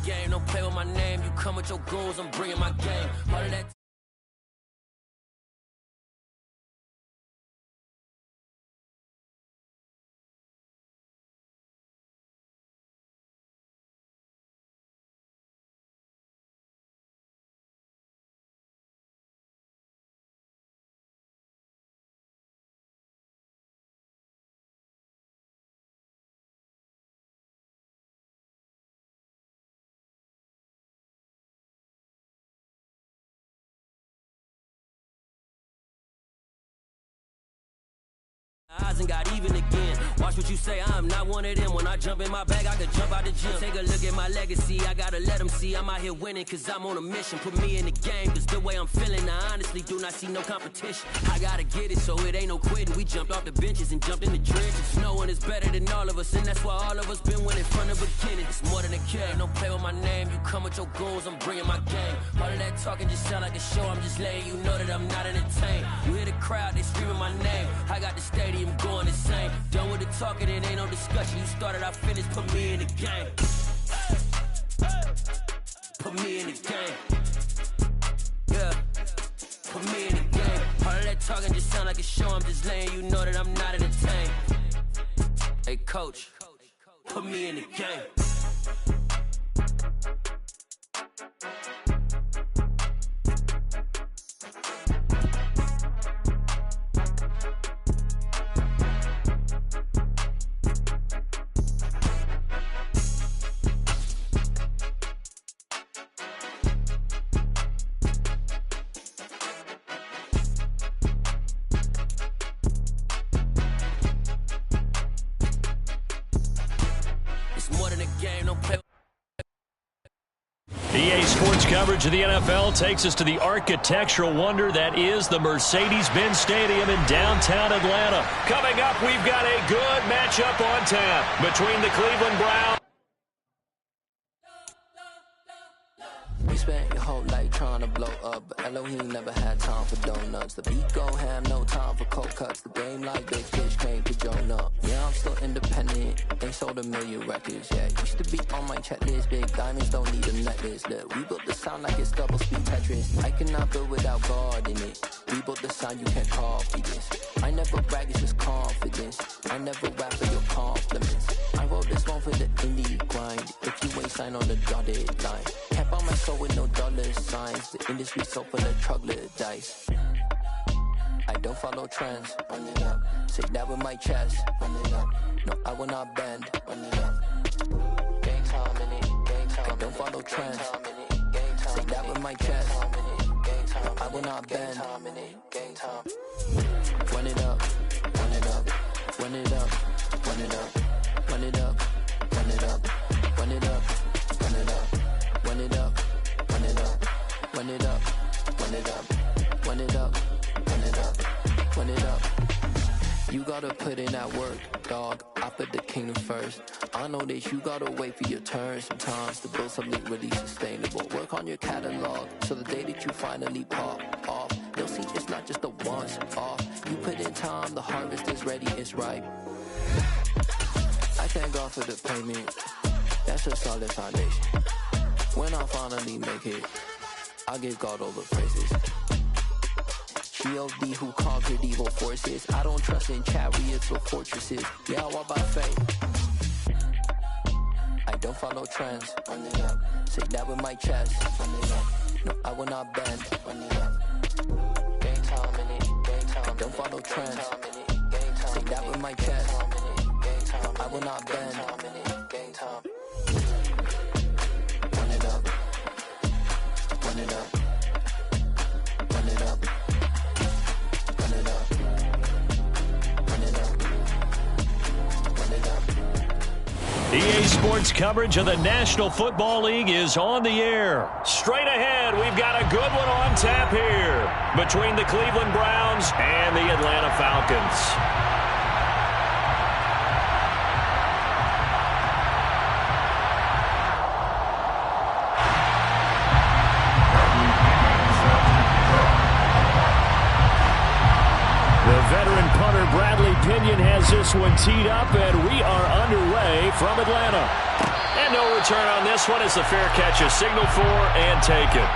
game, don't play with my name. You come with your goons, I'm bringing my game. All of that. Eyes and got even again. Watch what you say, I'm not one of them. When I jump in my bag, I could jump out the gym. Take a look at my legacy, I gotta let them see I'm out here winning, cause I'm on a mission. Put me in the game, cause the way I'm feeling, I honestly do not see no competition. I gotta get it, so it ain't no quitting. We jumped off the benches and jumped in the trenches. No one is better than all of us, and that's why all of us been winning from the beginning. It's more than a game, don't play with my name. You come with your goons, I'm bringing my game. All of that talking just sound like a show, I'm just letting you know that I'm not entertained. You hear the crowd, they screaming my name. I got the stadium going insane. Done with the talking, it ain't no discussion. You started, I finished, put me in the game. Put me in the game. Yeah, put me in the game. All of that talking just sound like a show, I'm just letting you know that I'm not entertained. Hey coach, put me in the game. EA Sports coverage of the NFL takes us to the architectural wonder that is the Mercedes-Benz Stadium in downtown Atlanta. Coming up, we've got a good matchup on tap between the Cleveland Browns. We spent your whole life trying to blow up, but Elohim never had time for donuts. The beat go ham, no time for cold cuts. The game like big fish came to Jonah. Yeah, I'm still independent, ain't sold a million records yet. Used to be on my checklist, big diamonds don't need a necklace. Look, we built the sound like it's double speed Tetris. I cannot build without God in it. We built the sound, you can't copy this. I never brag, it's just confidence. I never rap for your compliments. I wrote this one for the indie grind. If you ain't signed on the dotted line, can't buy my soul with no dollar signs. The industry so full of troglodytes. I don't follow trends. Run it up. Say that with my chest. Run it up. No, I will not bend. Run it up. Gang time in it. Gang time. I don't follow trends. Say that with my chest. No, I will not bend. Gang time. Run it up. Run it up. Run it up. Run it up. Run it up. Run it up. Run it up. Run it up. Run it up. Run it up. Run it up. Run it up. Run it up. Run it up. Run it up. You gotta put in that work, dog. I put the kingdom first. I know that you gotta wait for your turn sometimes to build something really sustainable. Work on your catalog so the day that you finally pop off, they'll see it's not just a once off. You put in time, the harvest is ready, it's ripe. I thank God for the payment. That's a solid foundation. When I finally make it, I give God all the praises. G.O.D. who conquered evil forces. I don't trust in chariots or fortresses. Yeah, I walk by faith. I don't follow trends. Run it up. Say that with my chest. Run it up. No, I will not bend. Run it up. Gang time in it. Gang time. I don't follow trends. Say that with my chest. No, I will not bend. Gang time. Run it up. Run it up. Run it up. Run it up. Run it up. Run it up. EA Sports coverage of the National Football League is on the air. Straight ahead, we've got a good one on tap here between the Cleveland Browns and the Atlanta Falcons. Has this one teed up, and we are underway from Atlanta. And no return on this one as the fair catch is signaled for and taken.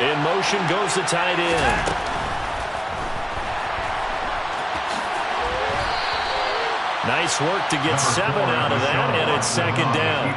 In motion goes the tight end. Nice work to get 7 out of that, and it's second down.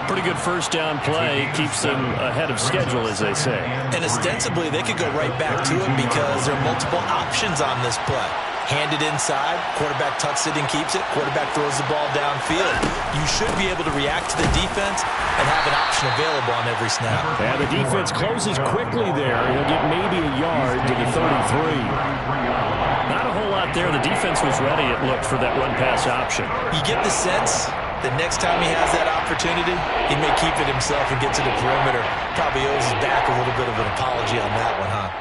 Pretty good first down play. Keeps them ahead of schedule, as they say. And ostensibly, they could go right back to it because there are multiple options on this play. Hand it inside, quarterback tucks it and keeps it, quarterback throws the ball downfield. You should be able to react to the defense and have an option available on every snap. Yeah, the defense closes quickly there. He'll get maybe a yard to the 33. Not a whole lot there. The defense was ready, it looked, for that run-pass option. You get the sense that next time he has that opportunity, he may keep it himself and get to the perimeter. Probably owes his back a little bit of an apology on that one, huh?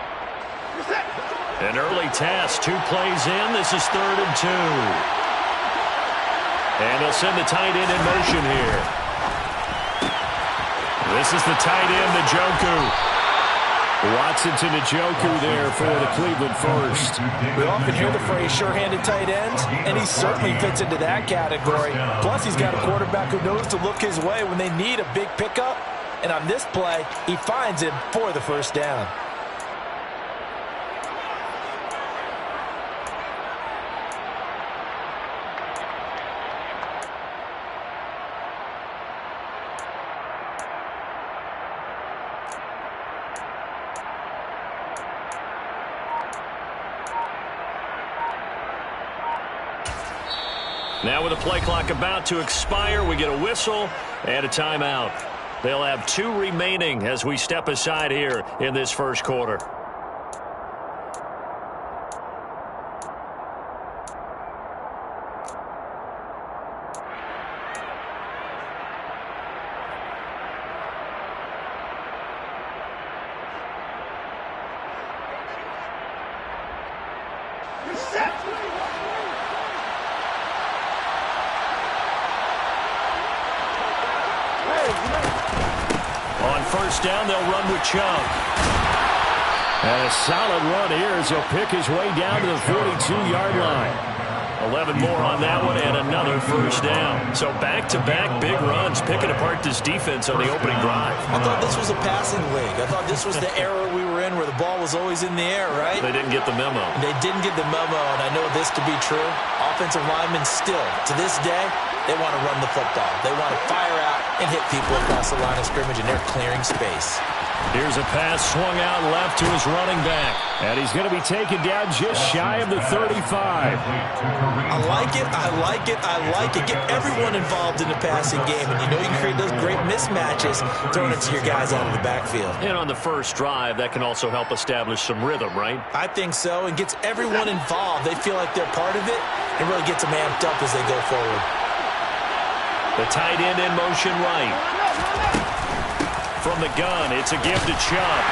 An early task, 2 plays in. This is 3rd and 2. And they'll send the tight end in motion here. This is the tight end, Njoku. Watson to Njoku there for the Cleveland first. We often hear the phrase sure-handed tight ends, and he certainly fits into that category. Plus, he's got a quarterback who knows to look his way when they need a big pickup. And on this play, he finds him for the first down. Now with the play clock about to expire, we get a whistle and a timeout. They'll have 2 remaining as we step aside here in this first quarter. Down, they'll run with Chubb. And a solid run here as he'll pick his way down to the 42-yard line. 11 more on that one and another first down. So back-to-back big runs, picking apart this defense on the opening drive. I thought this was a passing league. I thought this was the era we were in where the ball was always in the air, right? They didn't get the memo. They didn't get the memo, and I know this to be true. Offensive linemen still, to this day, they want to run the football. They want to fire out and hit people across the line of scrimmage, and they're clearing space. Here's a pass swung out left to his running back. And he's going to be taken down just shy of the 35. I like it, I like it, I like it. Get everyone involved in the passing game, and you know you can create those great mismatches throwing it to your guys out of the backfield. And on the first drive, that can also help establish some rhythm, right? I think so, and gets everyone involved. They feel like they're part of it and really gets them amped up as they go forward. The tight end in motion right. From the gun, it's a give to Chubb.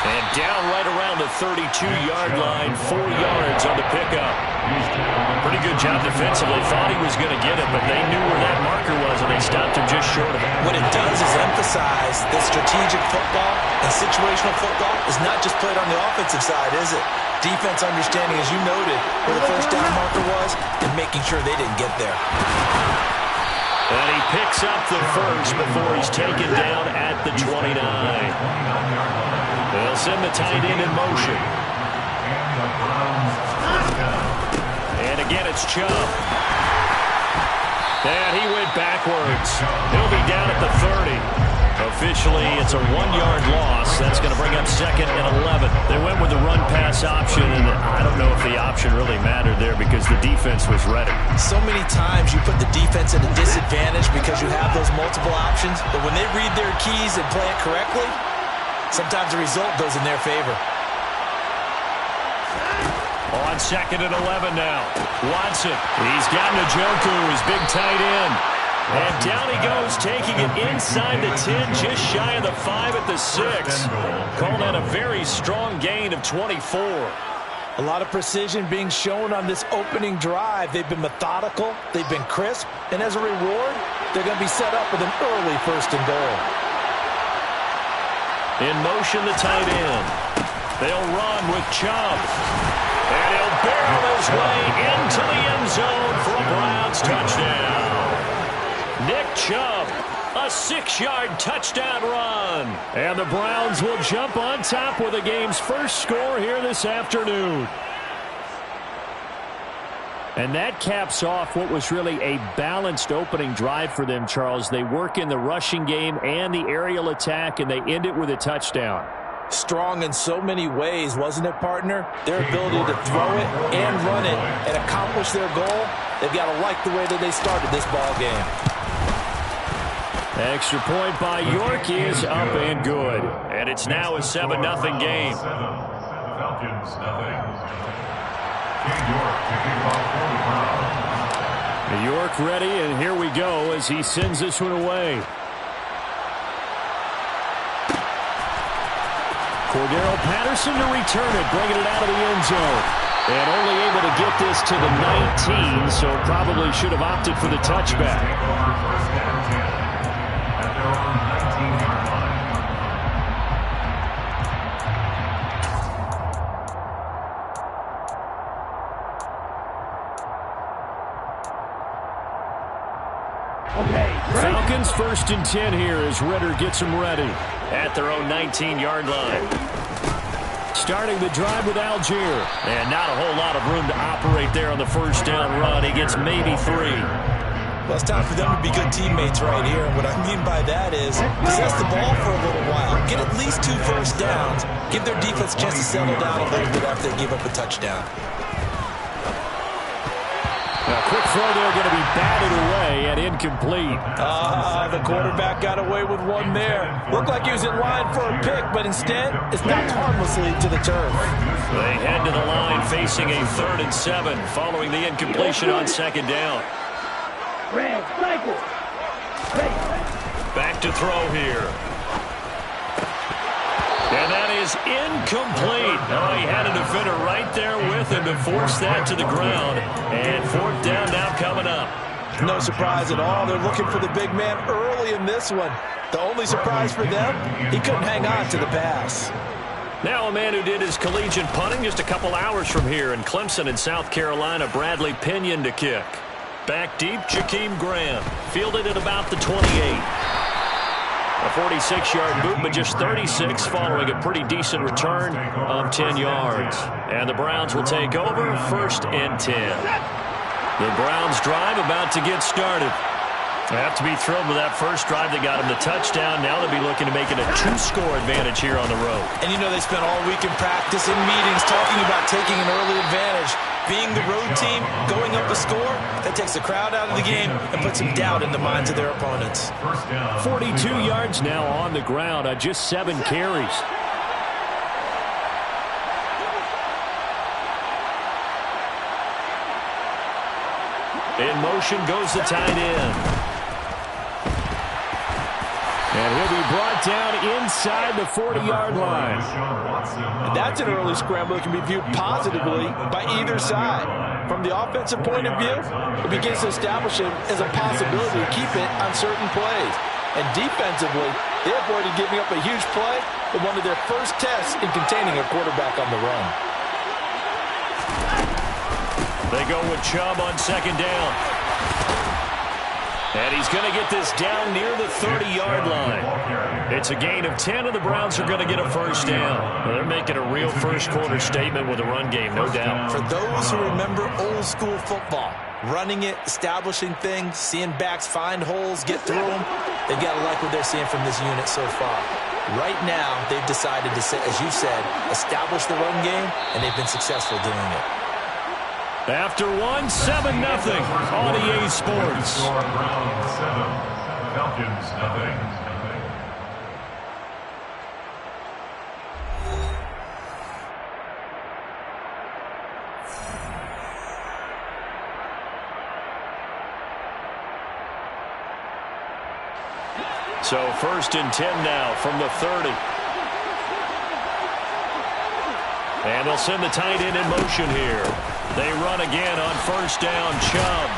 And down right around the 32-yard line, 4 yards on the pickup. Pretty good job defensively. Thought he was going to get it, but they knew where that marker was, and they stopped him just short of it. What it does is emphasize that strategic football and situational football is not just played on the offensive side, is it? Defense understanding, as you noted, where the first down marker was and making sure they didn't get there. And he picks up the first before he's taken down at the 29. They'll send the tight end in motion. And again, it's Chubb. And he went backwards. He'll be down at the 30. Officially, it's a 1-yard loss. That's going to bring up 2nd and 11. They went with the run-pass option, and I don't know if the option really mattered there because the defense was ready. So many times you put the defense at a disadvantage because you have those multiple options, but when they read their keys and play it correctly, sometimes the result goes in their favor. On 2nd and 11 now. Watson. He's got Njoku, his big tight end. And down he goes, taking it inside the 10, just shy of the 5 at the 6. Call that a very strong gain of 24. A lot of precision being shown on this opening drive. They've been methodical, they've been crisp, and as a reward, they're going to be set up with an early 1st and goal. In motion, the tight end. They'll run with Chubb. And he'll barrel his way into the end zone for a Browns touchdown. Nick Chubb, a 6-yard touchdown run. And the Browns will jump on top with the game's first score here this afternoon. And that caps off what was really a balanced opening drive for them, Charles. They work in the rushing game and the aerial attack, and they end it with a touchdown. Strong in so many ways, wasn't it, partner? Their ability to throw it and run it and accomplish their goal, they've got to like the way that they started this ball game. Extra point by York is up and good. And it's now a 7-0 game. Falcons, York ready, and here we go as he sends this one away. Cordero Patterson to return it, bringing it out of the end zone. And only able to get this to the 19, so probably should have opted for the touchback. Falcons 1st and 10 here as Ritter gets them ready at their own 19-yard line. Starting the drive with Algier. And not a whole lot of room to operate there on the 1st down run. He gets maybe 3. Well, it's time for them to be good teammates right here. And what I mean by that is possess the ball for a little while. Get at least 2 first downs. Give their defense a chance to settle down a little bit after they give up a touchdown. A quick throw there, going to be batted away and incomplete. The quarterback got away with one there. Looked like he was in line for a pick, but instead, it's knocked harmlessly to the turf. They head to the line facing a 3rd and 7 following the incompletion on 2nd down. Back to throw here. And that is incomplete. Oh, he had a defender right there with him to force that to the ground. And 4th down now coming up. No surprise at all. They're looking for the big man early in this one. The only surprise for them, he couldn't hang on to the pass. Now a man who did his collegiate punting just a couple hours from here in Clemson in South Carolina, Bradley Pinion to kick. Back deep, Jakeem Graham. Fielded at about the 28. A 46-yard boot, but just 36 following a pretty decent return of 10 yards. And the Browns will take over 1st and 10. The Browns drive about to get started. They have to be thrilled with that first drive that got them the touchdown. Now they'll be looking to make it a 2-score advantage here on the road. And you know they spent all week in practice and meetings talking about taking an early advantage. Being the road team, going up a score, that takes the crowd out of the game and puts some doubt in the minds of their opponents. 42 yards now on the ground on just 7 carries. In motion goes the tight end. And he'll be brought down inside the 40-yard line. And that's an early scramble that can be viewed positively by either side. From the offensive point of view, it begins to establish it as a possibility to keep it on certain plays. And defensively, they avoided giving up a huge play with one of their first tests in containing a quarterback on the run. They go with Chubb on 2nd down. And he's going to get this down near the 30-yard line. It's a gain of 10, and the Browns are going to get a 1st down. Well, they're making a real first-quarter statement with a run game, no doubt. For those who remember old-school football, running it, establishing things, seeing backs find holes, get through them, they've got to like what they're seeing from this unit so far. Right now, they've decided to, as you said, establish the run game, and they've been successful doing it. After 1, 7-0 on EA Sports. Browns 7, Falcons 0. So 1st and 10 now from the 30. And they'll send the tight end in motion here. They run again on 1st down, Chubb.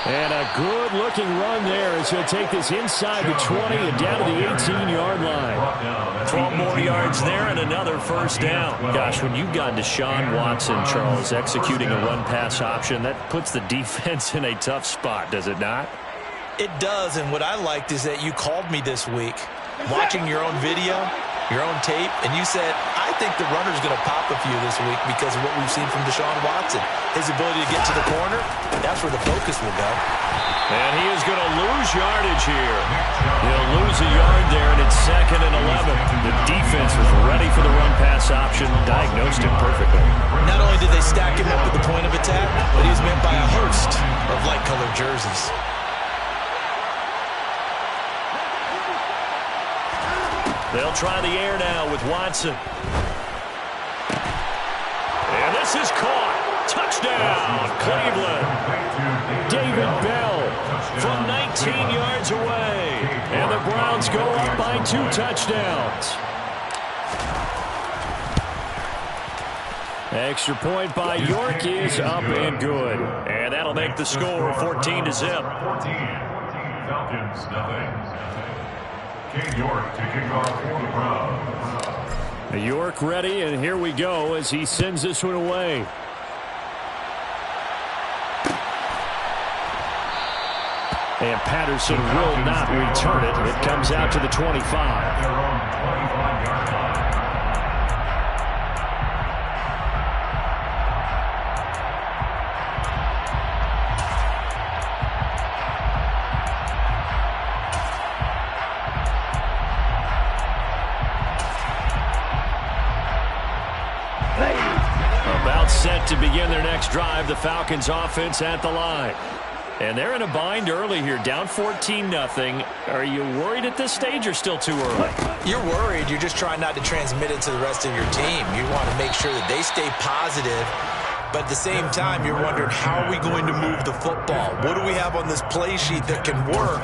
And a good-looking run there as he'll take this inside the 20 and down to the 18-yard line. 12 more yards there and another 1st down. Gosh, when you've got Deshaun Watson, Charles, executing a run-pass option, that puts the defense in a tough spot, does it not? It does, and what I liked is that you called me this week, watching your own video, your own tape, and you said, I think the runner's going to pop a few this week because of what we've seen from Deshaun Watson. His ability to get to the corner, that's where the focus will go. And he is going to lose yardage here. He'll lose a yard there, and it's 2nd and 11. The defense was ready for the run-pass option, diagnosed it perfectly. Not only did they stack him up at the point of attack, but he was met by a host of light-colored jerseys. They'll try the air now with Watson. And this is caught. Touchdown, Cleveland. David Bell from 19 yards away. And the Browns go up by 2 touchdowns. Extra point by York is up and good. And that'll make the score 14-0. 14. Falcons, nothing. York to kick off for the Browns. York ready, and here we go as he sends this one away. And Patterson will not return it. It comes out to the 25. Their own 25-yard line. Set to begin their next drive, the Falcons offense at the line. And they're in a bind early here, down 14-0. Are you worried at this stage or still too early? You're worried. You're just trying not to transmit it to the rest of your team. You want to make sure that they stay positive. But at the same time, you're wondering, how are we going to move the football? What do we have on this play sheet that can work?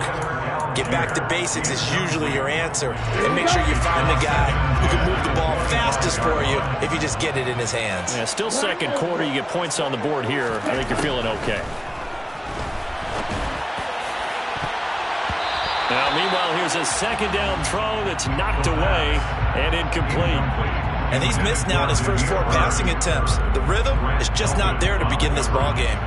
Get back to basics is usually your answer. And make sure you find the guy who can move the ball fastest for you if you just get it in his hands. Yeah, still 2nd quarter. You get points on the board here. I think you're feeling okay. Now, meanwhile, here's a 2nd down throw that's knocked away and incomplete. And he's missed now in his first 4 passing attempts. The rhythm is just not there to begin this ball game.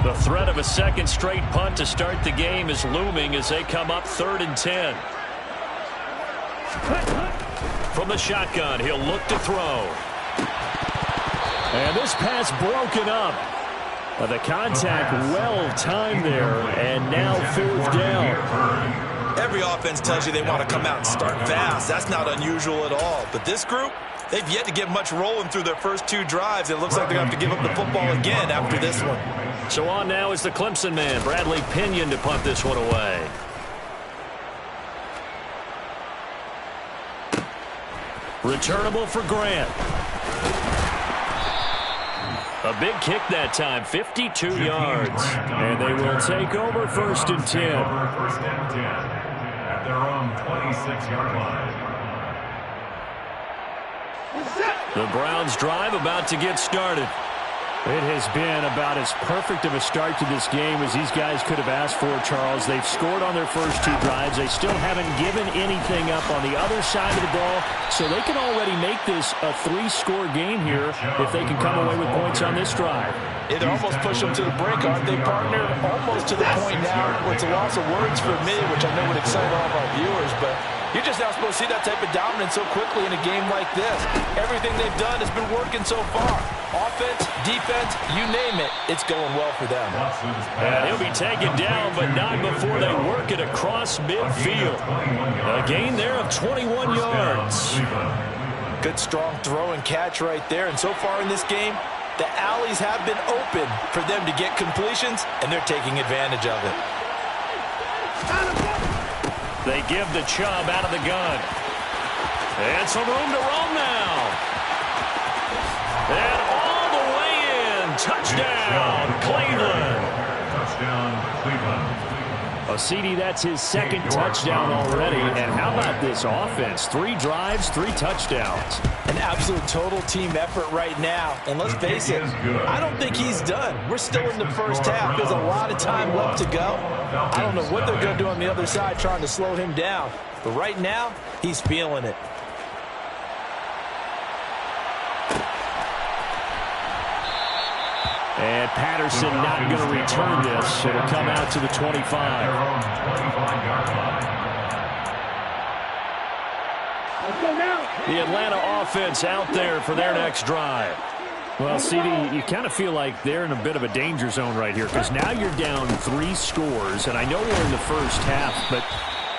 The threat of a 2nd straight punt to start the game is looming as they come up 3rd and 10. From the shotgun, he'll look to throw. And this pass broken up. The contact well timed there, and now 4th down. Every offense tells you they want to come out and start fast. That's not unusual at all. But this group, they've yet to get much rolling through their first 2 drives. It looks like they're going to have to give up the football again after this one. So on now is the Clemson man, Bradley Pinion, to punt this one away. Returnable for Grant. A big kick that time, 52 yards. And they will take over 1st and 10. First and 10 at their own 26-yard line. The Browns drive about to get started. It has been about as perfect of a start to this game as these guys could have asked for, Charles. They've scored on their first 2 drives. They still haven't given anything up on the other side of the ball, so they can already make this a 3-score game here if they can come away with points on this drive. It almost pushed them to the brink, aren't they, partner? Almost to the point now where it's a loss of words for me, which I know would excite all of our viewers, but you're just not supposed to see that type of dominance so quickly in a game like this. Everything they've done has been working so far. Offense, defense, you name it, it's going well for them. And he'll be taken down, but not before they work it across midfield. A gain there of 21 yards. Good strong throw and catch right there, and so far in this game, the alleys have been open for them to get completions, and they're taking advantage of it. They give the Chubb out of the gun. And some room to roam now. And all the way in. Touchdown, Cleveland. Touchdown, Cleveland. A Well, CD, that's his second touchdown already. And how about this offense? 3 drives, 3 touchdowns. An absolute total team effort right now. And let's face it, I don't think he's done. We're still in the first half. There's a lot of time left to go. I don't know what they're going to do on the other side trying to slow him down. But right now, he's feeling it. And Patterson not going to return this. It'll come out to the 25. The Atlanta offense out there for their next drive. Well, CD, you kind of feel like they're in a bit of a danger zone right here because now you're down 3 scores, and I know we're in the first half, but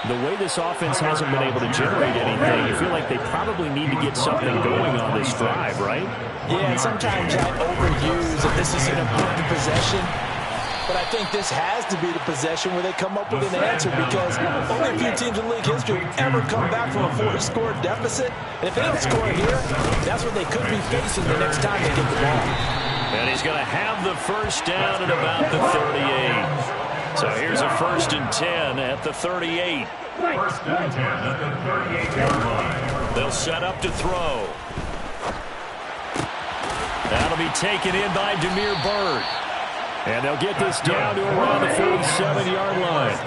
the way this offense hasn't been able to generate anything, you feel like they probably need to get something going on this drive, right? Yeah, and sometimes I overuse that this is an important possession, but I think this has to be the possession where they come up with an answer because only a few teams in league history have ever come back from a 4-score deficit. And if they don't score here, that's what they could be facing the next time they get the ball. And he's going to have the first down at about the 38. So here's a 1st and 10 at the 38. 1st and 10 at the 38-yard line. They'll set up to throw. That'll be taken in by Damiere Byrd. And they'll get this down to around the 47-yard line.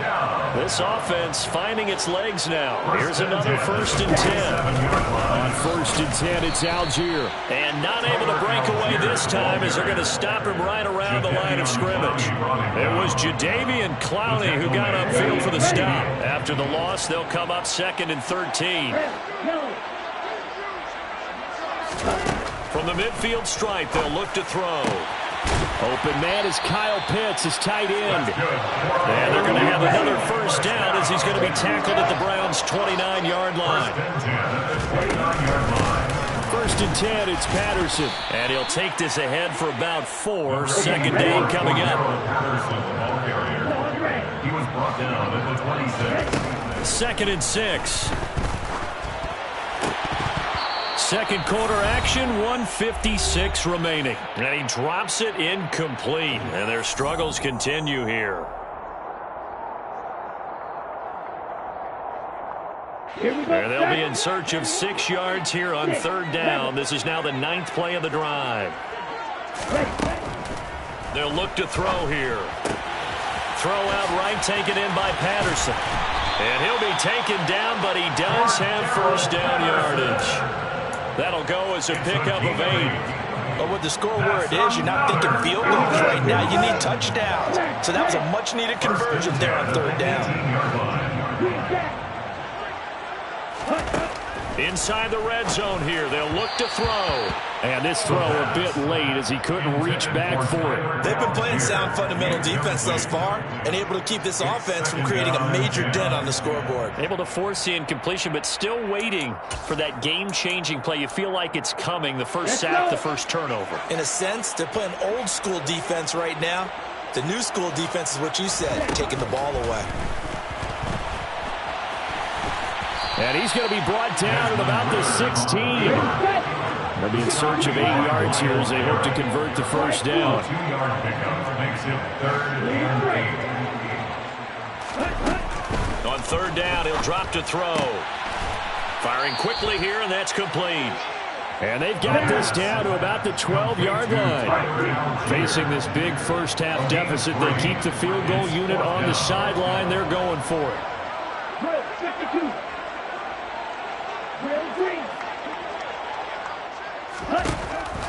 This offense finding its legs now. Here's another 1st and 10. On 1st and 10, it's Algier. And not able to break away this time as they're going to stop him right around the line of scrimmage. It was Jadeveon Clowney who got upfield for the stop. After the loss, they'll come up 2nd and 13. From the midfield stripe, they'll look to throw. Open man is Kyle Pitts, his tight end. And they're going to have another 1st down as he's going to be tackled at the Browns' 29-yard line. 1st and 10, it's Patterson. And he'll take this ahead for about 4. 2nd down coming up. He was brought down at the 26. 2nd and 6. Second quarter action, 1:56 remaining. And he drops it incomplete. And their struggles continue here. There they'll be in search of 6 yards here on 3rd down. This is now the 9th play of the drive. They'll look to throw here. Throw out right, taken in by Patterson. And he'll be taken down, but he does have 1st down yardage. That'll go as a pickup of 8. But with the score where it is, you're not thinking field goals right now. You need touchdowns. So that was a much-needed conversion there on 3rd down. Inside the red zone here, they'll look to throw. And this throw a bit late as he couldn't reach back for it. They've been playing sound fundamental defense thus far and able to keep this offense from creating a major dent on the scoreboard. Able to force the incompletion, but still waiting for that game-changing play. You feel like it's coming, the first sack, the first turnover. In a sense, they're playing old-school defense right now. The new-school defense is what you said, taking the ball away. And he's going to be brought down at about the 16. They'll be in search of 8 yards here as they hope to convert the 1st down. 2-yard pickup makes it 3rd and 8. On 3rd down, he'll drop to throw. Firing quickly here, and that's complete. And they've got this down to about the 12-yard line. Facing this big first-half deficit, they keep the field goal unit on the sideline. They're going for it.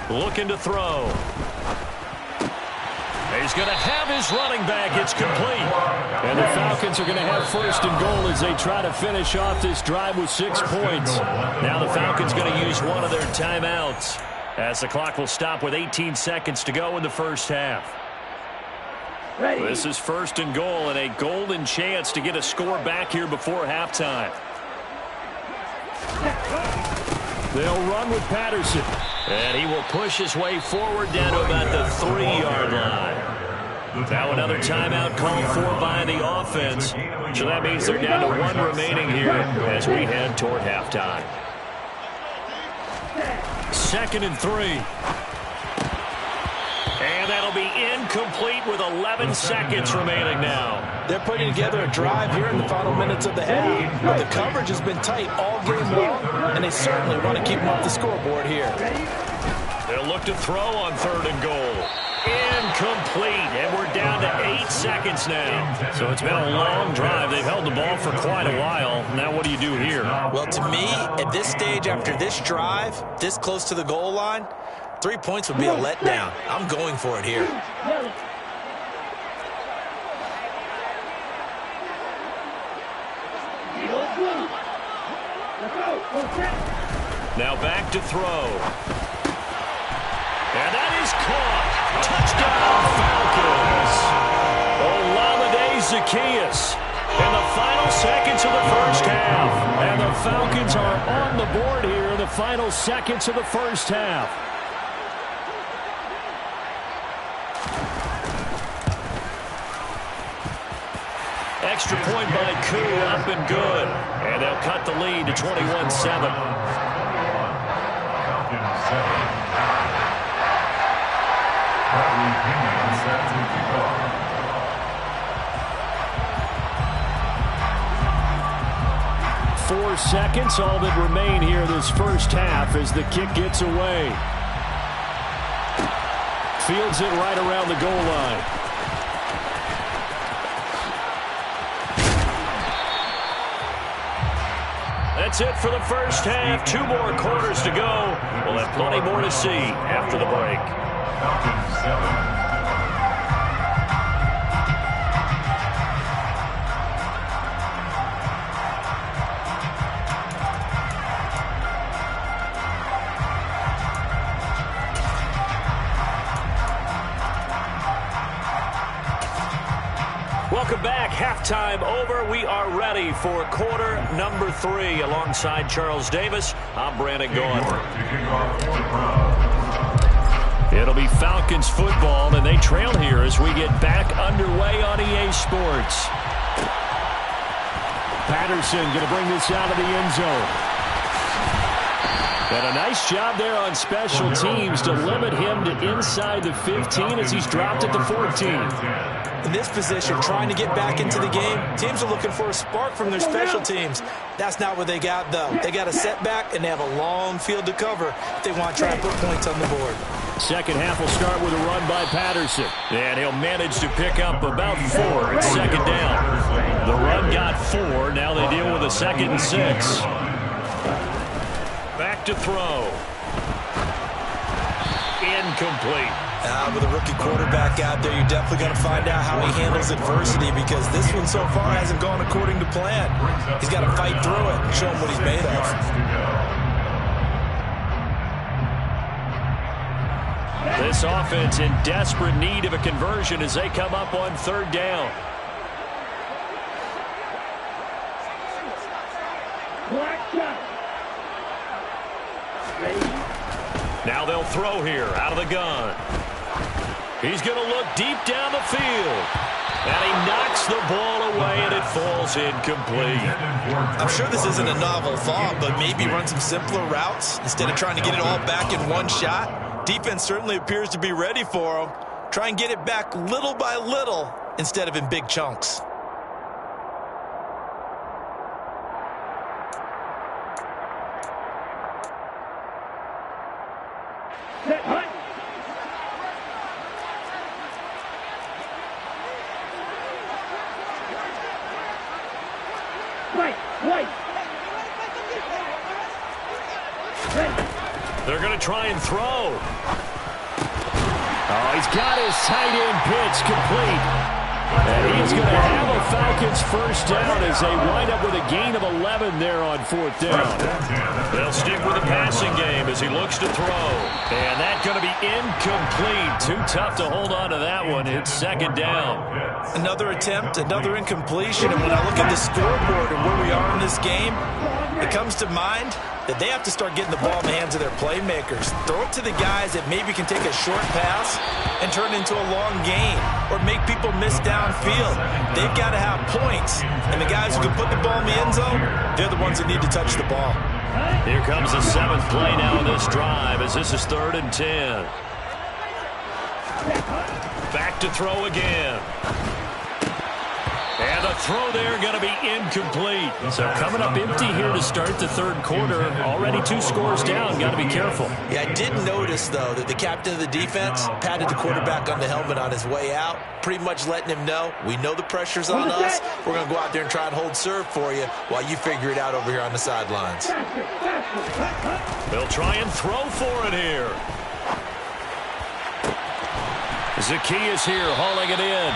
Looking to throw. He's going to have his running back. It's complete. And the Falcons are going to have 1st and goal as they try to finish off this drive with 6 points. Now the Falcons going to use one of their timeouts as the clock will stop with 18 seconds to go in the first half. This is 1st and goal and a golden chance to get a score back here before halftime. They'll run with Patterson. And he will push his way forward down to about the 3-yard line. Now another timeout called for by the offense. So that means they're down to 1 remaining here as we head toward halftime. 2nd and 3. And that'll be incomplete with 11 seconds remaining now. They're putting together a drive here in the final minutes of the half. But the coverage has been tight all game long, and they certainly want to keep them off the scoreboard here. They'll look to throw on 3rd and goal. Incomplete, and we're down to 8 seconds now. So it's been a long drive. They've held the ball for quite a while. Now what do you do here? Well, to me, at this stage after this drive, this close to the goal line, 3 points would be a letdown. I'm going for it here. Now back to throw. And that is caught. Touchdown, Falcons. Olamide Zaccheaus in the final seconds of the first half. And the Falcons are on the board here in the final seconds of the first half. Extra point by Koo, up and good. And they'll cut the lead to 21-7. 4 seconds, all that remain here this first half as the kick gets away. Fields it right around the goal line. That's it for the first half. 2 more quarters to go. We'll have plenty more to see after the break. Falcons 7. Welcome back. Halftime over. We are ready for quarter number 3. Alongside Charles Davis, I'm Brandon Gaughan. It'll be Falcons football, and they trail here as we get back underway on EA Sports. Patterson going to bring this out of the end zone. And a nice job there on special teams to limit him to inside the 15 as he's dropped at the 14. In this position, trying to get back into the game, teams are looking for a spark from their special teams. That's not what they got, though. They got a setback, and they have a long field to cover if they want to try and put points on the board. Second half will start with a run by Patterson. And he'll manage to pick up about 4 at second down. The run got 4. Now they deal with a 2nd and 6. Back to throw. Incomplete. With a rookie quarterback out there, you're definitely going to find out how he handles adversity, because this one so far hasn't gone according to plan. He's got to fight through it and show him what he's made of. This offense in desperate need of a conversion as they come up on 3rd down. Now they'll throw here out of the gun. He's going to look deep down the field. And he knocks the ball away, and it falls incomplete. I'm sure this isn't a novel thought, but maybe run some simpler routes instead of trying to get it all back in one shot. Defense certainly appears to be ready for him. Try and get it back little by little instead of in big chunks. They're going to try and throw. Oh, he's got his tight end pitch complete. And he's going to have a Falcons first down as they wind up with a gain of 11 there on 4th down. They'll stick with the passing game as he looks to throw. And that's going to be incomplete. Too tough to hold on to that one. It's 2nd down. Another attempt, another incompletion. And when I look at the scoreboard and where we are in this game, it comes to mind that they have to start getting the ball in the hands of their playmakers. Throw it to the guys that maybe can take a short pass and turn it into a long gain or make people miss downfield. They've got to have points. And the guys who can put the ball in the end zone, they're the ones that need to touch the ball. Here comes the 7th play now in this drive as this is 3rd and 10. Back to throw again. And the throw there going to be incomplete. So coming up empty here to start the third quarter. Already 2 scores down. Got to be careful. Yeah, I did notice, though, that the captain of the defense patted the quarterback on the helmet on his way out, pretty much letting him know, we know the pressure's on us. We're going to go out there and try and hold serve for you while you figure it out over here on the sidelines. They'll try and throw for it here. Zacchaeus here hauling it in.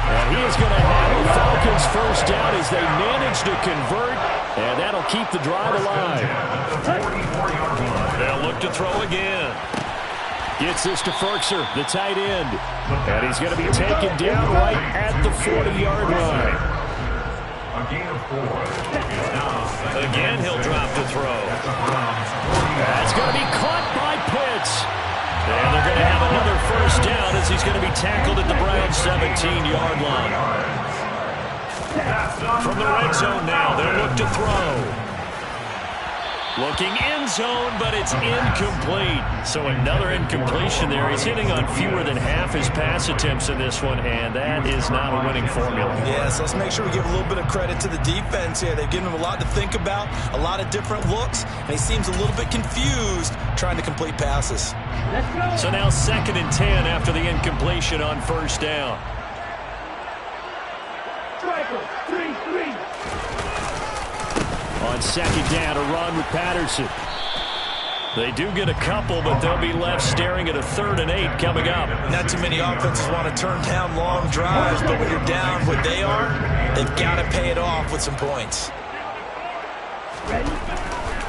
And he is going to have the Falcons first down as they manage to convert, and that'll keep the drive alive. They'll look to throw again. Gets this to Ferkser, the tight end. And he's going to be taken down right at the 40-yard line. Again, he'll drop the throw. That's going to be caught by Pitts. And they're going to have another first down as he's going to be tackled at the Browns' 17-yard line. From the red zone now, they'll look to throw. Looking end zone, but it's incomplete. So another incompletion there. He's hitting on fewer than half his pass attempts in this one, and that is not a winning formula. Yeah, so let's make sure we give a little bit of credit to the defense here. They've given him a lot to think about, a lot of different looks, and he seems a little bit confused trying to complete passes. So now 2nd and 10 after the incompletion on first down. On 2nd down, a run with Patterson. They do get a couple, but they'll be left staring at a 3rd and 8 coming up. Not too many offenses want to turn down long drives, but when you're down what they are, they've got to pay it off with some points.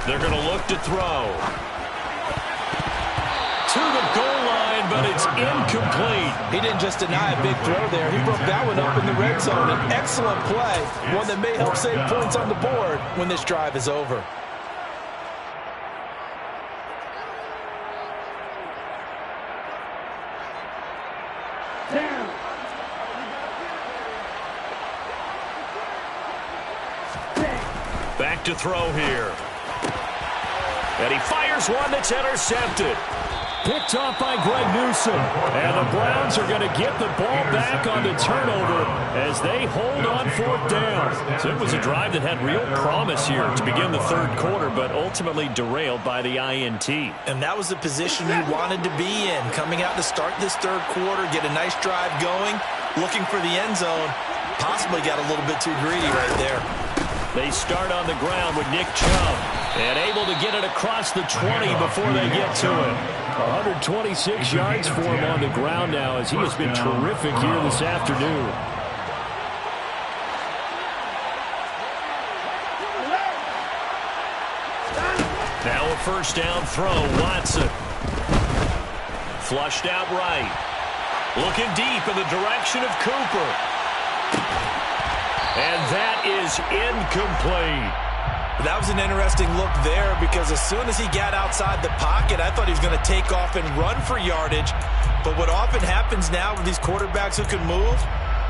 They're going to look to throw. To the goal line, but it's incomplete. He didn't just deny a big throw there. He broke that one up in the red zone. An excellent play, one that may help save points on the board when this drive is over. Back to throw here. And he fires one that's intercepted. Picked off by Greg Newsome. And the Browns are going to get the ball back on the turnover as they hold on 4th down. So it was a drive that had real promise here to begin the third quarter, but ultimately derailed by the INT. And that was the position you wanted to be in. Coming out to start this third quarter, get a nice drive going, looking for the end zone. Possibly got a little bit too greedy right there. They start on the ground with Nick Chubb, and able to get it across the 20 before they get to it. 126 yards for him on the ground now as he has been terrific here this afternoon. Now a first down throw, Watson. Flushed out right. Looking deep in the direction of Cooper. And that is incomplete. That was an interesting look there because as soon as he got outside the pocket, I thought he was going to take off and run for yardage. But what often happens now with these quarterbacks who can move,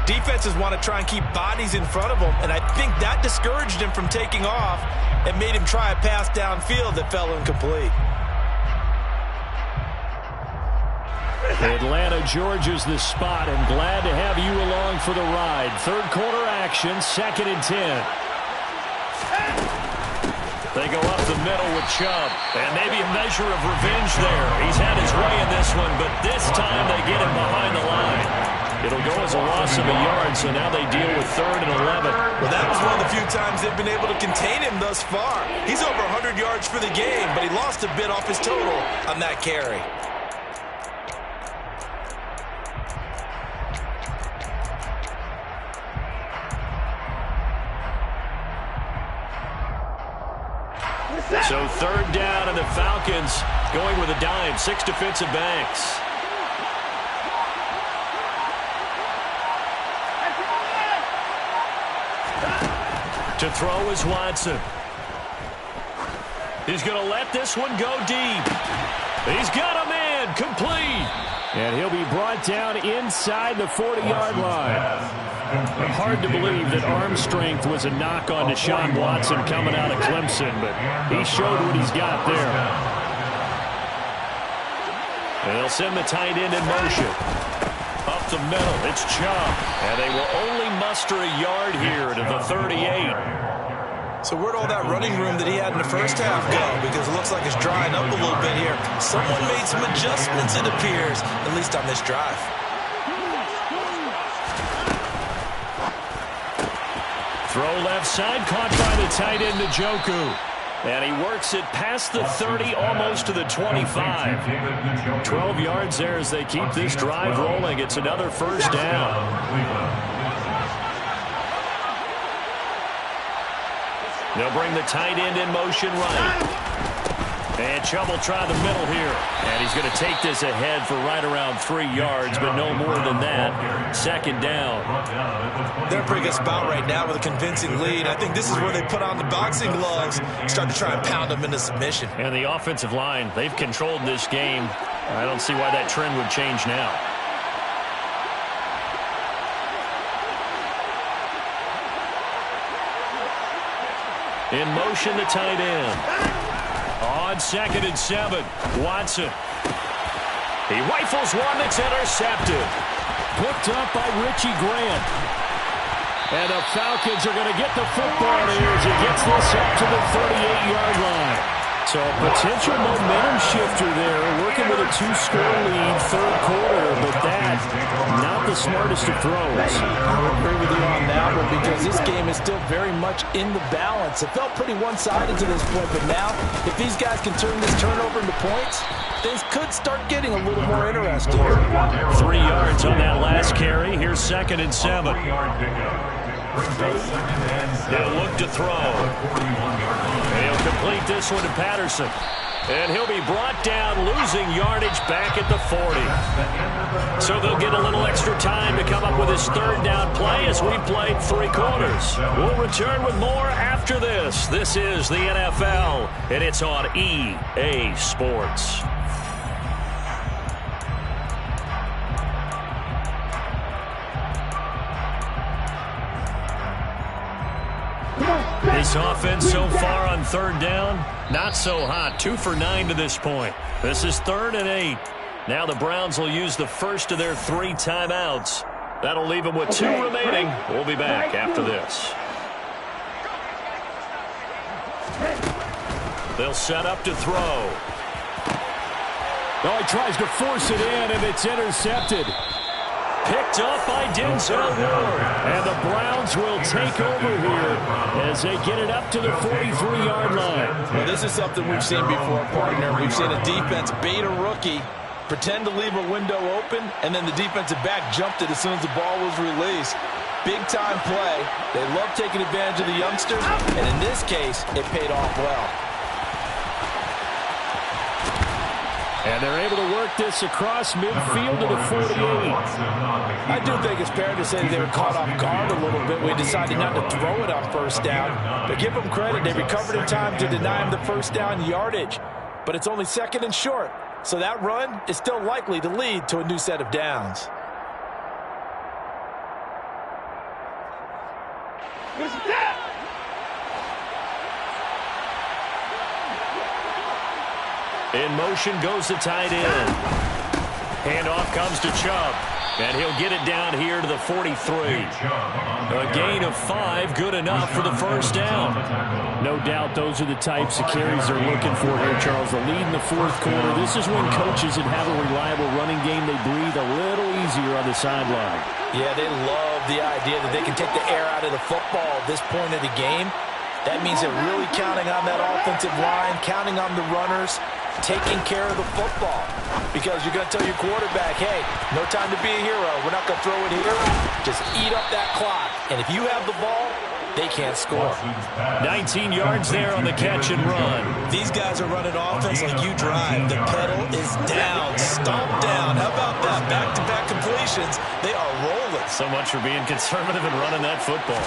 defenses want to try and keep bodies in front of them. And I think that discouraged him from taking off and made him try a pass downfield that fell incomplete. Atlanta, Georgia's the spot, and glad to have you along for the ride. Third quarter action, 2nd and 10. They go up the middle with Chubb, and maybe a measure of revenge there. He's had his way in this one, but this time they get him behind the line. It'll go as a loss of a yard, so now they deal with 3rd and 11. Well, that was one of the few times they've been able to contain him thus far. He's over 100 yards for the game, but he lost a bit off his total on that carry. So 3rd down, and the Falcons going with a dime. 6 defensive backs. To throw is Watson. He's going to let this one go deep. He's got a man, complete. And he'll be brought down inside the 40-yard line. Hard to believe that arm strength was a knock on Deshaun Watson coming out of Clemson, but he showed what he's got there. And they'll send the tight end in motion. Up the middle, it's Chubb. And they will only muster a yard here to the 38. So where'd all that running room that he had in the first half go? Because it looks like it's drying up a little bit here. Someone made some adjustments, it appears, at least on this drive. Throw left side, caught by the tight end, Njoku. And he works it past the 30, almost to the 25. 12 yards there as they keep this drive rolling. It's another first down. They'll bring the tight end in motion right. And Chubb will try the middle here. And he's going to take this ahead for right around 3 yards, but no more than that. Second down. They're in a pretty good spot right now with a convincing lead. I think this is where they put on the boxing gloves, start to try and pound them into submission. And the offensive line, they've controlled this game. I don't see why that trend would change now. In motion, the tight end. On 2nd and 7, Watson. He rifles one that's intercepted. Picked up by Richie Grant. And the Falcons are going to get the football here as he gets this up to the 38-yard line. So a potential momentum shifter there, working with a 2-score lead, third quarter, but that, not the smartest of throws. I would agree with you on that one because this game is still very much in the balance. It felt pretty one-sided to this point, but now, if these guys can turn this turnover into points, things could start getting a little more interesting. 3 yards on that last carry. Here's 2nd and 7. He'll look to throw. And he'll complete this one to Patterson. And he'll be brought down, losing yardage back at the 40. So they'll get a little extra time to come up with his third down play as we played 3 quarters. We'll return with more after this. This is the NFL, and it's on EA Sports. This offense so far on third down, not so hot. 2 for 9 to this point. This is 3rd and 8. Now the Browns will use the first of their 3 timeouts. That'll leave them with 2 remaining. We'll be back after this. They'll set up to throw. Oh, he tries to force it in, and it's intercepted. Picked up by Denzel Ward. And the Browns will take over here as they get it up to the 43-yard line. Well, this is something we've seen before, partner. We've seen a defense bait a rookie, pretend to leave a window open, and then the defensive back jumped it as soon as the ball was released. Big-time play. They love taking advantage of the youngsters, and in this case, it paid off well. And they're able to work this across midfield to the 48. I do think it's fair to say they were caught off guard a little bit. We decided not to throw it on first down. But give them credit. They recovered in time to deny him the first down yardage. But it's only 2nd and short. So that run is still likely to lead to a new set of downs. In motion goes the tight end. Handoff comes to Chubb. And he'll get it down here to the 43. A gain of 5, good enough for the first down. No doubt those are the types of carries they're looking for here, Charles. The lead in the 4th quarter. This is when coaches that have a reliable running game, they breathe a little easier on the sideline. Yeah, they love the idea that they can take the air out of the football at this point of the game. That means they're really counting on that offensive line, counting on the runners, taking care of the football. Because you're going to tell your quarterback, hey, no time to be a hero. We're not going to throw it here. Just eat up that clock. And if you have the ball, they can't score. 19 yards there on the catch and run. These guys are running offense like you drive. The pedal is down, stomp down. How about that? Back-to-back completions. They are rolling. So much for being conservative and running that football.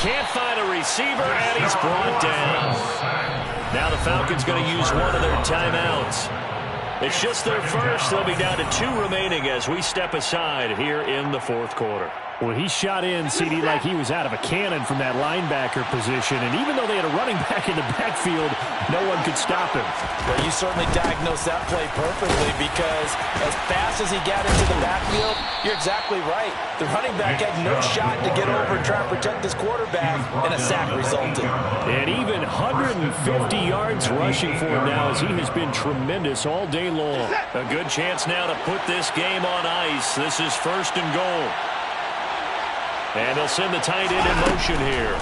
Can't find a receiver, and he's brought down. Now the Falcons going to use one of their timeouts. It's just their first. They'll be down to 2 remaining as we step aside here in the 4th quarter. Well, he shot in, CD, like he was out of a cannon from that linebacker position. And even though they had a running back in the backfield, no one could stop him. Well, you certainly diagnosed that play perfectly because as fast as he got into the backfield, you're exactly right. The running back had no shot to get over and try and protect his quarterback, and a sack resulted. And even 150 yards rushing for him now as he has been tremendous all day long. A good chance now to put this game on ice. This is 1st and goal. And they'll send the tight end in motion here.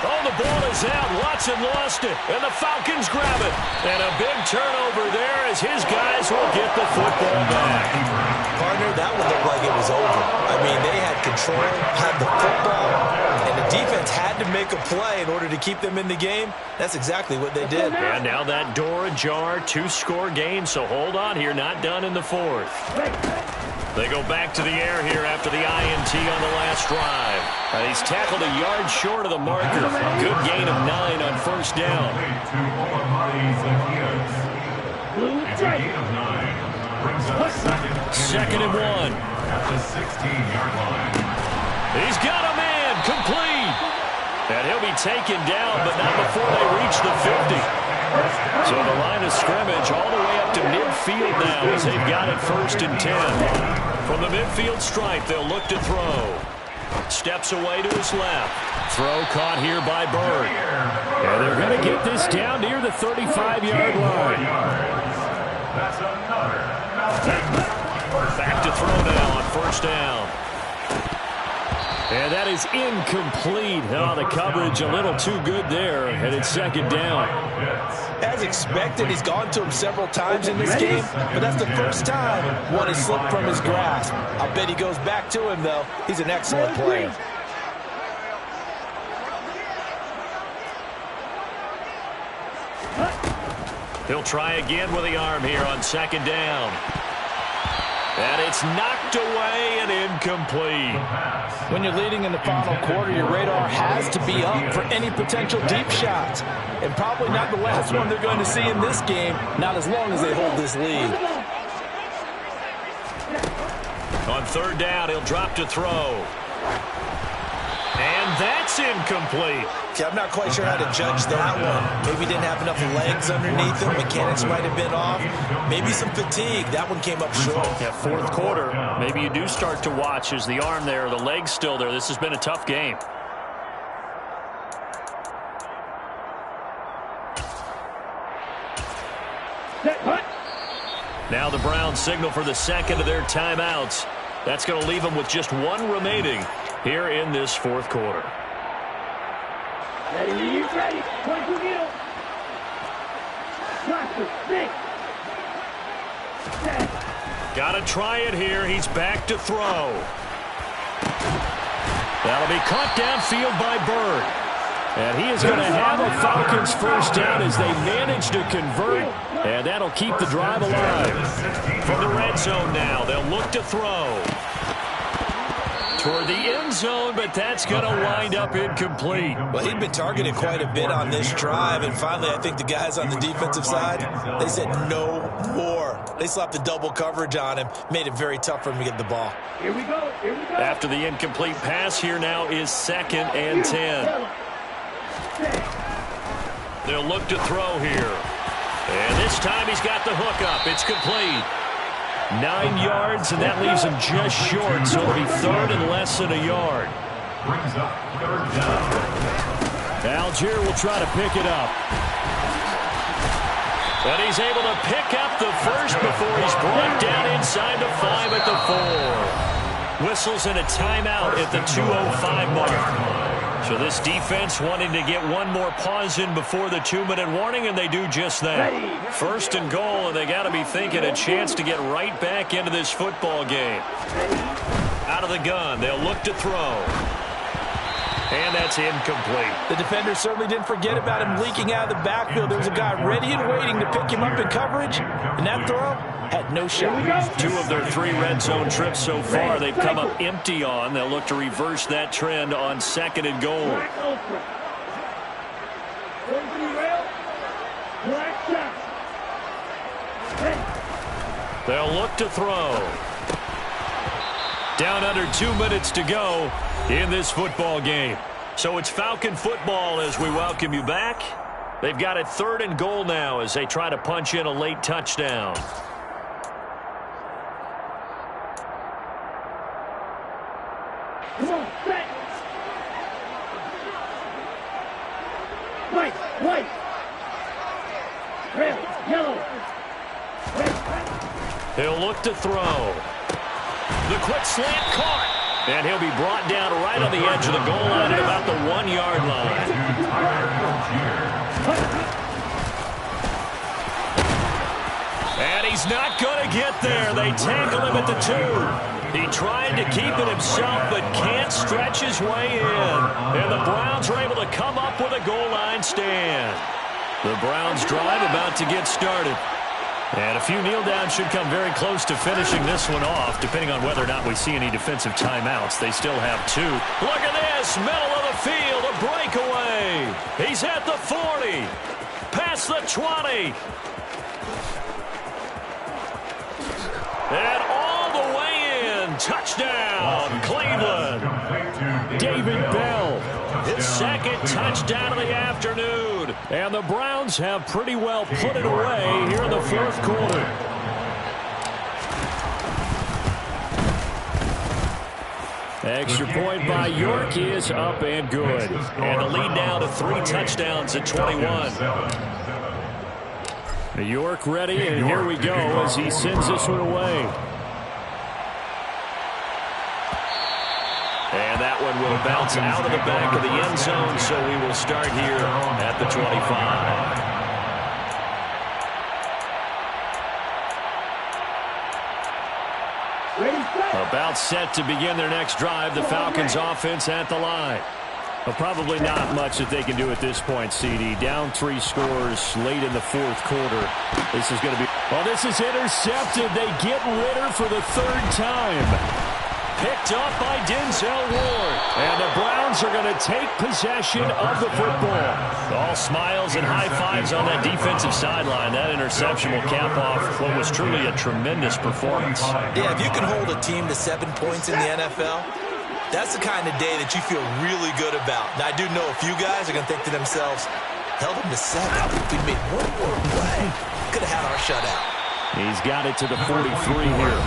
Oh, the ball is out. Watson lost it, and the Falcons grab it. And a big turnover there as his guys will get the football back. Partner, that one looked like it was over. I mean, they had control, had the football, and the defense had to make a play in order to keep them in the game. That's exactly what they did. And now that door ajar, 2-score game, so hold on here, not done in the 4th. They go back to the air here after the INT on the last drive. And he's tackled a yard short of the marker. Good gain of 9 on 1st down. It's a gain of 9. Brings up 2nd and 1. At the 16-yard line. He's got a man, complete. And he'll be taken down, but not before they reach the 50. So the line of scrimmage all the way up to midfield now as they've got it 1st and 10. From the midfield stripe, they'll look to throw. Steps away to his left. Throw caught here by Bird. And they're going to get this down near the 35-yard line. That's another. Back to throw now on 1st down. And that is incomplete. Oh, the coverage a little too good there, and it's 2nd down. As expected, he's gone to him several times in this game, but that's the first time one has slipped from his grasp. I'll bet he goes back to him, though. He's an excellent player. He'll try again with the arm here on 2nd down. And it's knocked away and incomplete. When you're leading in the final quarter, your radar has to be up for any potential deep shots. And probably not the last one they're going to see in this game, not as long as they hold this lead. On 3rd down, he'll drop to throw. And that's incomplete. Okay, I'm not quite sure how to judge that one. Maybe didn't have enough legs underneath him. Mechanics might have been off. Maybe some fatigue. That one came up short. Yeah, 4th quarter, maybe you do start to watch as the arm there, the leg's still there. This has been a tough game. Now the Browns signal for the 2nd of their timeouts. That's going to leave them with just 1 remaining here in this 4th quarter. Ready. Got to try it here. He's back to throw. That'll be caught downfield by Bird. And he is going to have a Falcons 1st down as they manage to convert. And that'll keep the drive alive. From the red zone now, they'll look to throw. Toward the end zone, but that's going to wind up incomplete. Well, he'd been targeted quite a bit on this drive, and finally I think the guys on the defensive side, they said no more. They slapped the double coverage on him, made it very tough for him to get the ball. Here we go. After the incomplete pass, here now is 2nd and 10. They'll look to throw here. And this time he's got the hook up. It's complete. 9 yards, and that leaves him just short, so it'll be 3rd and less than a yard. Brings up 3rd down. Algier will try to pick it up. And he's able to pick up the first before he's brought down inside the 5 at the 4. Whistles and a timeout at the 2:05 mark. So this defense wanting to get one more pause in before the 2-minute warning, and they do just that. 1st and goal, and they got to be thinking a chance to get right back into this football game. Out of the gun, they'll look to throw. And that's incomplete. The defender certainly didn't forget about him leaking out of the backfield. There was a guy ready and waiting to pick him up in coverage, and that throw had no shot. 2 of their 3 red zone trips so far, they've come up empty on. They'll look to reverse that trend on 2nd and goal. They'll look to throw. Down under 2 minutes to go in this football game. So it's Falcon football as we welcome you back. They've got it 3rd and goal now as they try to punch in a late touchdown. Come on, back. White. Red, yellow. He'll look to throw. The quick slant caught. And he'll be brought down right on the edge of the goal line at about the 1-yard line. And he's not going to get there. They tackle him at the 2. He tried to keep it himself, but can't stretch his way in. And the Browns are able to come up with a goal line stand. The Browns drive about to get started. And a few kneel downs should come very close to finishing this one off, depending on whether or not we see any defensive timeouts. They still have 2. Look at this, middle of the field, a breakaway. He's at the 40, past the 20. And all the way in, touchdown, Cleveland. David Bell, his 2nd touchdown of the afternoon. And the Browns have pretty well put it away here in the 4th quarter. Extra point by York is up and good. And the lead now to 3 touchdowns at 21. York ready, and here we go as he sends this one away. And that one will bounce out of the back of the end zone, so we will start here at the 25. About set to begin their next drive, the Falcons offense at the line. Well, probably not much that they can do at this point, CD. Down 3 scores late in the 4th quarter. This is going to be... Well, this is intercepted. They get Ritter for the 3rd time. Picked up by Denzel Ward. And the Browns are going to take possession of the football. All smiles and high fives on that defensive sideline. That interception will cap off what was truly a tremendous performance. Yeah, if you can hold a team to 7 points in the NFL, that's the kind of day that you feel really good about. Now, I do know a few guys are going to think to themselves, held them to 7. If we made one more play, could have had our shutout. He's got it to the 43 here.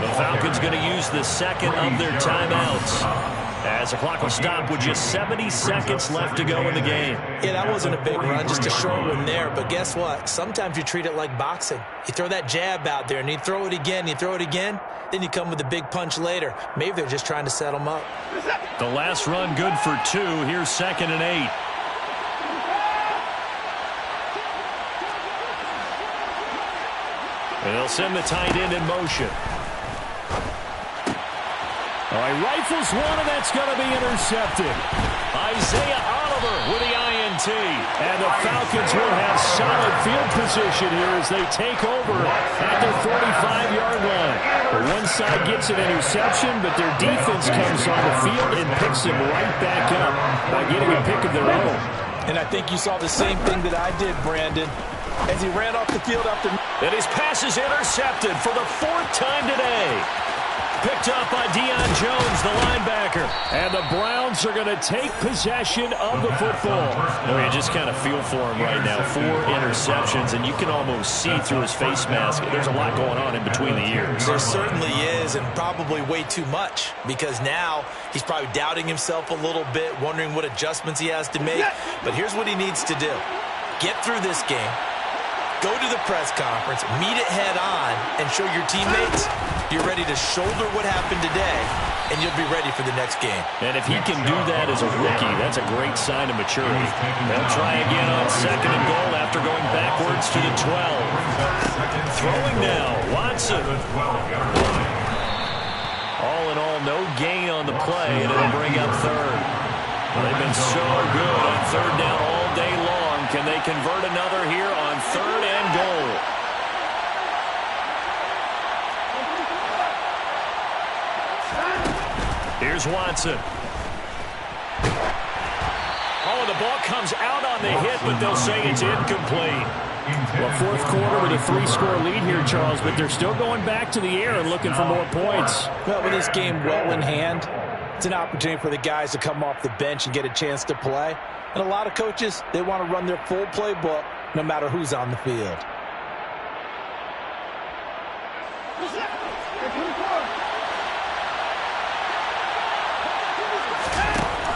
The Falcons going to use the 2nd of their timeouts as the clock will stop with just 70 seconds left to go in the game. Yeah, that wasn't a big run, just a short one there. But guess what? Sometimes you treat it like boxing. You throw that jab out there, and you throw it again, then you come with a big punch later. Maybe they're just trying to set them up. The last run good for 2. Here's 2nd and 8. And they'll send the tight end in motion. All right, rifles one, and that's going to be intercepted. Isaiah Oliver with the INT. And the Falcons will have solid field position here as they take over at their 45-yard line. One side gets an interception, but their defense comes on the field and picks them right back up by getting a pick of their own. And I think you saw the same thing that I did, Brandon, as he ran off the field after... And his pass is intercepted for the 4th time today. Picked up by Deion Jones, the linebacker. And the Browns are going to take possession of the football. Oh, you just kind of feel for him right now. 4 interceptions, and you can almost see through his face mask. There's a lot going on in between the ears. There certainly is, and probably way too much, because now he's probably doubting himself a little bit, wondering what adjustments he has to make. But here's what he needs to do. Get through this game. Go to the press conference, meet it head on, and show your teammates you're ready to shoulder what happened today, and you'll be ready for the next game. And if he can do that as a rookie, that's a great sign of maturity. They'll try again on 2nd and goal after going backwards to the 12. Throwing now, Watson. All in all, no gain on the play, and it'll bring up 3rd. They've been so good on 3rd down all day long. Can they convert another here on 3rd and goal? Here's Watson. Oh, the ball comes out on the hit, but they'll say it's incomplete. Well, fourth quarter with a 3-score lead here, Charles, but they're still going back to the air and looking for more points. Well, with this game well in hand, it's an opportunity for the guys to come off the bench and get a chance to play. And a lot of coaches, they want to run their full playbook no matter who's on the field.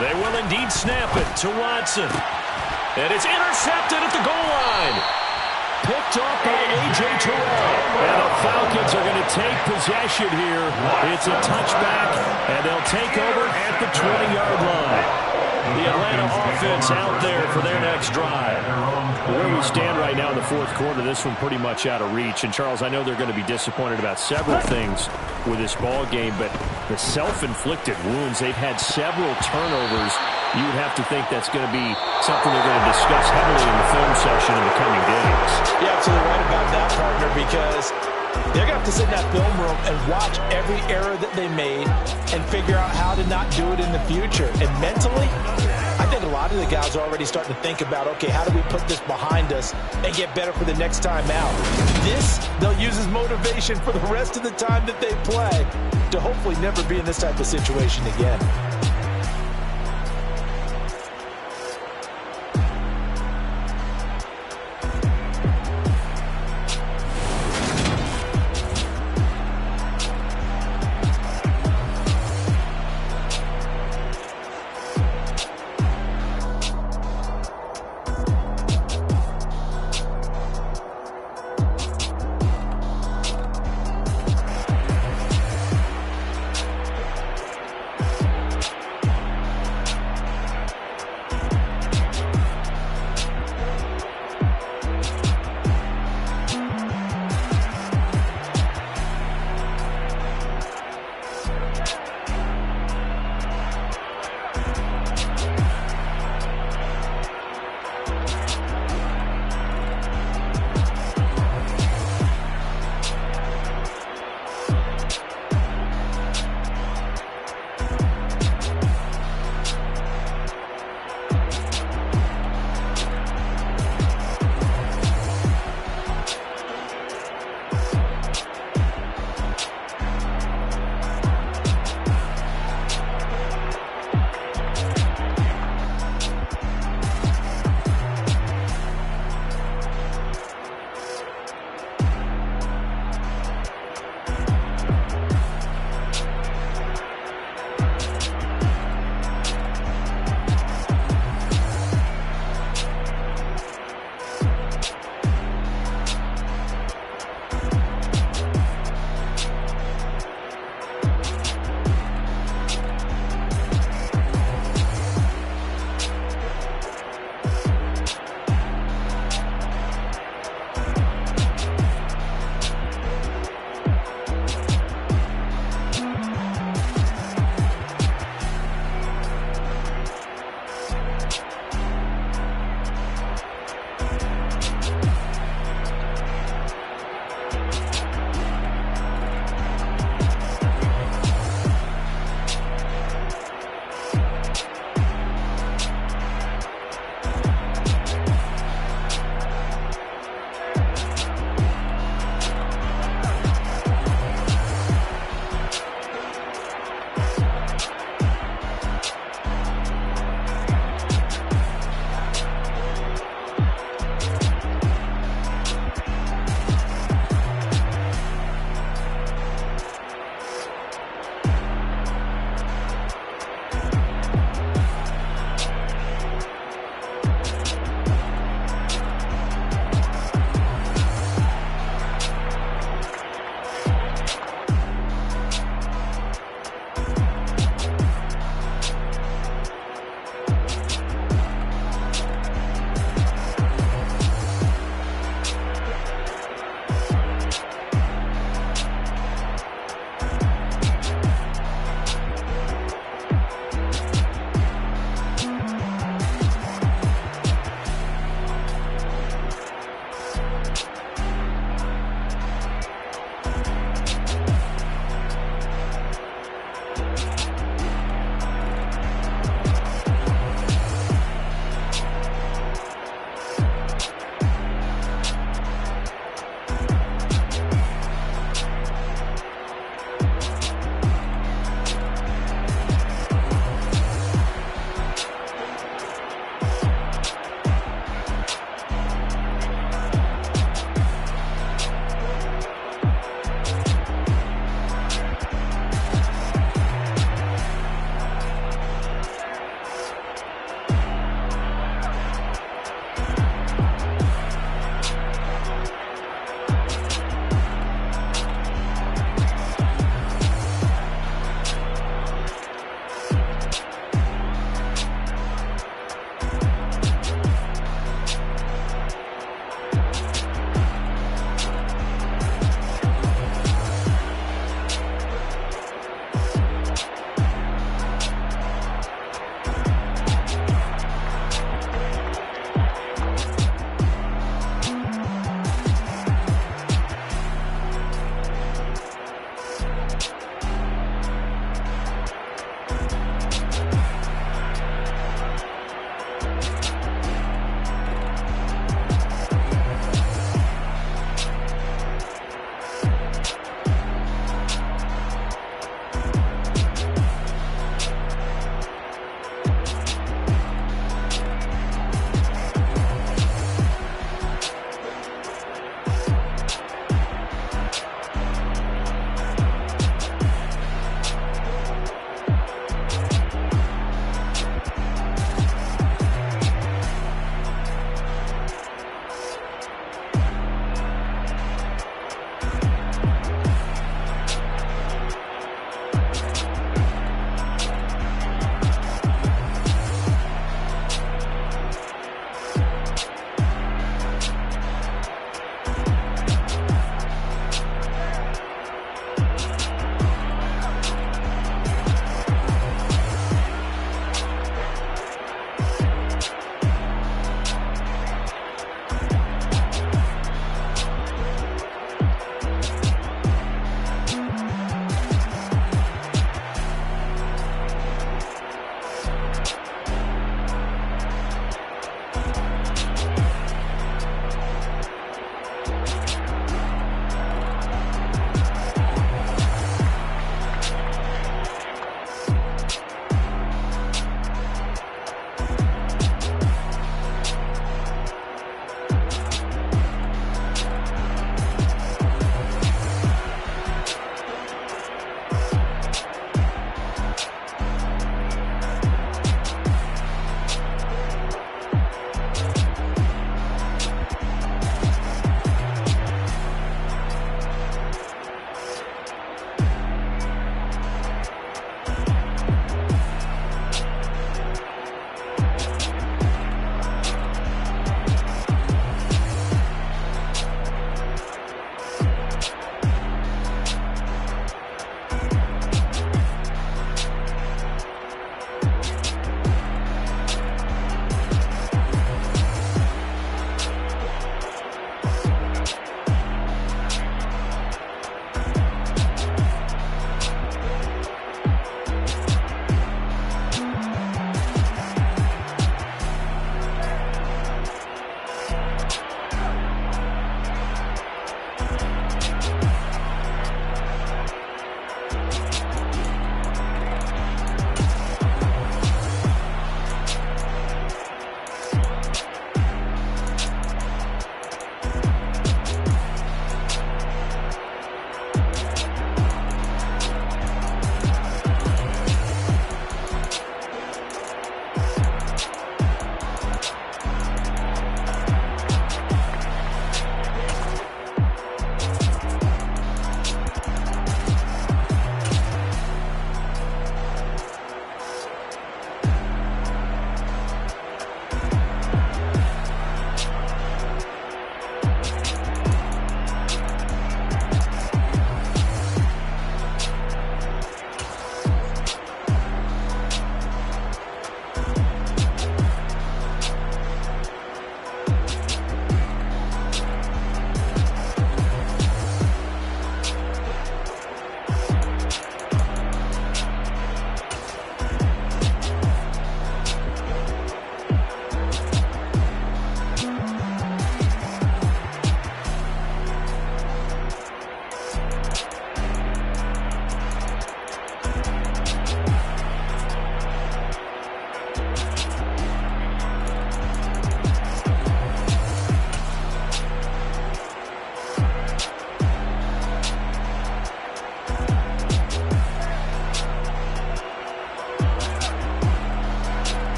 They will indeed snap it to Watson. And it's intercepted at the goal line. Picked off by A.J. Terrell. And the Falcons are going to take possession here. It's a touchback, and they'll take over at the 20-yard line. The Atlanta offense out there for their next drive. Where we stand right now in the fourth quarter, this one pretty much out of reach. And, Charles, I know they're going to be disappointed about several things with this ball game, but the self-inflicted wounds, they've had several turnovers. You would have to think that's going to be something they're going to discuss heavily in the film session in the coming days. You're absolutely right about that, partner, because they're going to have to sit in that film room and watch every error that they made and figure out how to not do it in the future. And mentally, I think a lot of the guys are already starting to think about, okay, how do we put this behind us and get better for the next time out? This, they'll use as motivation for the rest of the time that they play to hopefully never be in this type of situation again.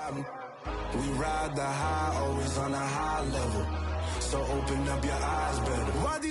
We ride the high, always on a high level. So open up your eyes better. Why do